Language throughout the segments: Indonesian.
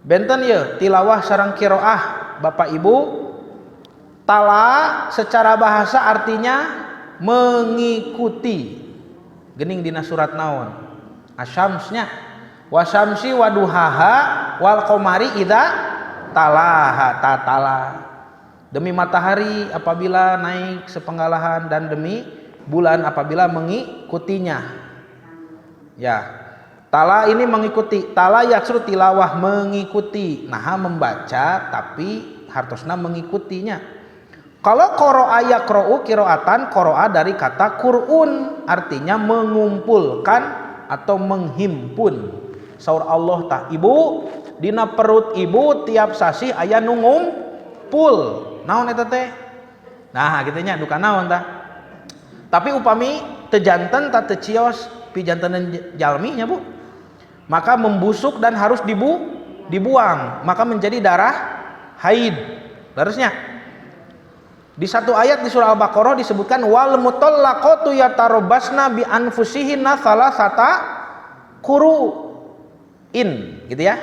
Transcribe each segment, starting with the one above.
Benten ya tilawah sareng qiraah Bapak Ibu. Tala secara bahasa artinya mengikuti. Gening dina surat naon? Asyamsnya. Wasyamsi waduhaha wal qamari idza talaha tatala. Demi matahari apabila naik sepenggalahan dan demi bulan apabila mengikutinya. Ya. Tala ini mengikuti. Tala yaksur tilawah mengikuti. Nah, membaca tapi hartosna mengikutinya. Kalau qara'a yaqra'u qiraatan, qara'a dari kata qur'un, artinya mengumpulkan atau menghimpun. Saur Allah tah, ibu dina perut ibu tiap sasi aya nu ngumpul. Naon eta teh? Nah, kitu nya duka naon tah? Tapi upami teu janten tah teu cios pijantenan jalmi nya Bu. Maka membusuk dan harus dibuang, maka menjadi darah haid. Harusnya di satu ayat di surah Al-Baqarah disebutkan wal mutallaqatu yatarabbasna bi anfusihinna salasata qur'in, gitu ya.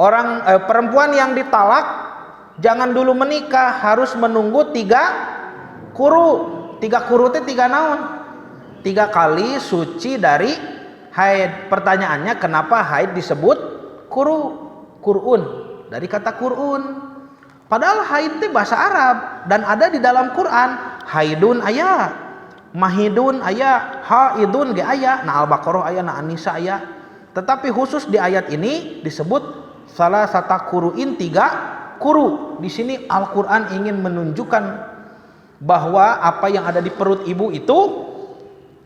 Orang perempuan yang ditalak jangan dulu menikah, harus menunggu 3 quru. 3 quru itu 3 naon? 3 kali suci dari haid. Pertanyaannya kenapa haid disebut qur'un? Dari kata qur'un. Padahal haid itu bahasa Arab dan ada di dalam Quran. Haidun aya, mahidun aya, haidun ge aya, na Al-Baqarah aya, na An-Nisa aya. Tetapi khusus di ayat ini disebut salah satu quru'in 3 quru. Di sini Al-Qur'an ingin menunjukkan bahwa apa yang ada di perut ibu itu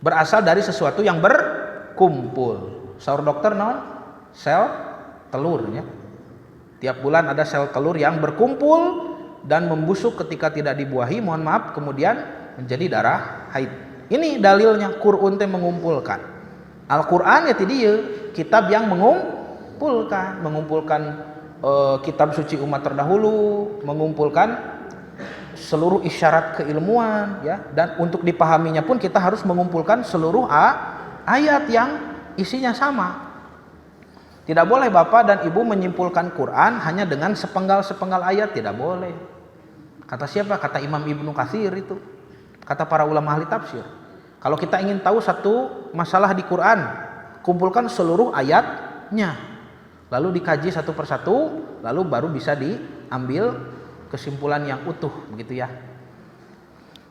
berasal dari sesuatu yang berkumpul. Saur dokter naon? Sel telurnya. Tiap bulan ada sel telur yang berkumpul dan membusuk ketika tidak dibuahi, mohon maaf, kemudian menjadi darah haid. Ini dalilnya Qur'an teh mengumpulkan. Al-Qur'an ya dia kitab yang mengumpulkan kitab suci umat terdahulu, mengumpulkan seluruh isyarat keilmuan ya, dan untuk dipahaminya pun kita harus mengumpulkan seluruh ayat yang isinya sama. Tidak boleh Bapak dan Ibu menyimpulkan Quran hanya dengan sepenggal-sepenggal ayat, tidak boleh. Kata siapa? Kata Imam Ibnu Katsir itu. Kata para ulama ahli tafsir. Kalau kita ingin tahu satu masalah di Quran, kumpulkan seluruh ayatnya. Lalu dikaji satu persatu, lalu baru bisa diambil kesimpulan yang utuh, begitu ya.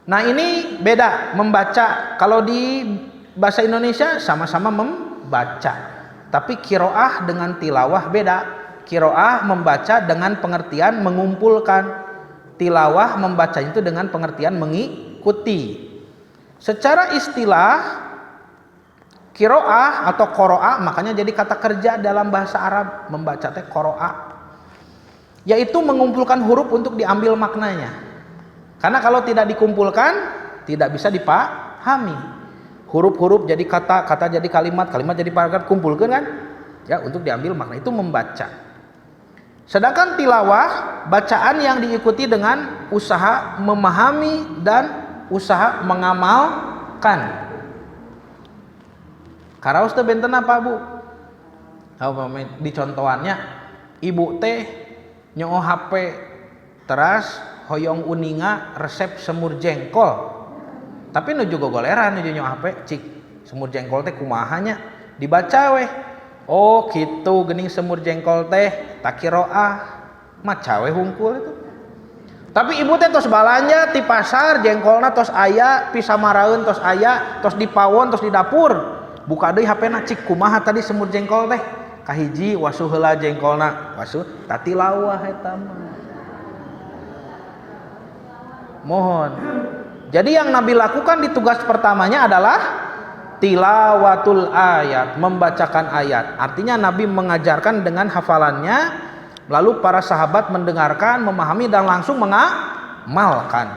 Nah, ini beda membaca. Kalau di bahasa Indonesia sama-sama membaca. Tapi qiraah dengan tilawah beda. Qiraah membaca dengan pengertian mengumpulkan. Tilawah membaca itu dengan pengertian mengikuti. Secara istilah qiraah atau qiraah makanya jadi kata kerja dalam bahasa Arab, membaca teh qiraah. Yaitu mengumpulkan huruf untuk diambil maknanya. Karena kalau tidak dikumpulkan tidak bisa dipahami. Huruf-huruf jadi kata, kata jadi kalimat, kalimat jadi paragraf, kumpulkan kan? Ya, untuk diambil makna itu membaca. Sedangkan tilawah, bacaan yang diikuti dengan usaha memahami dan usaha mengamalkan. Karaos teh benten apa, Bu? Di contohannya, ibu teh nyoo HP teras hoyong uninga resep semur jengkol. Tapi nuju gogoleran nuju nyoo HP cik semur jengkol teh kumahanya dibaca weh. Oh gitu geuning semur jengkol teh takiroah maca we hungkul itu. Tapi ibu teh tos balanja ti pasar jengkolna tos aya, pisamaraeun tos aya, tos di pawon tos di dapur. Buka deui HP-na cik kumaha tadi semur jengkol teh? Kahiji wasuh heula jengkolna, wasuh tatilawah eta mah. Mohon. Jadi yang Nabi lakukan di tugas pertamanya adalah tilawatul ayat, membacakan ayat. Artinya Nabi mengajarkan dengan hafalannya, lalu para sahabat mendengarkan, memahami dan langsung mengamalkan.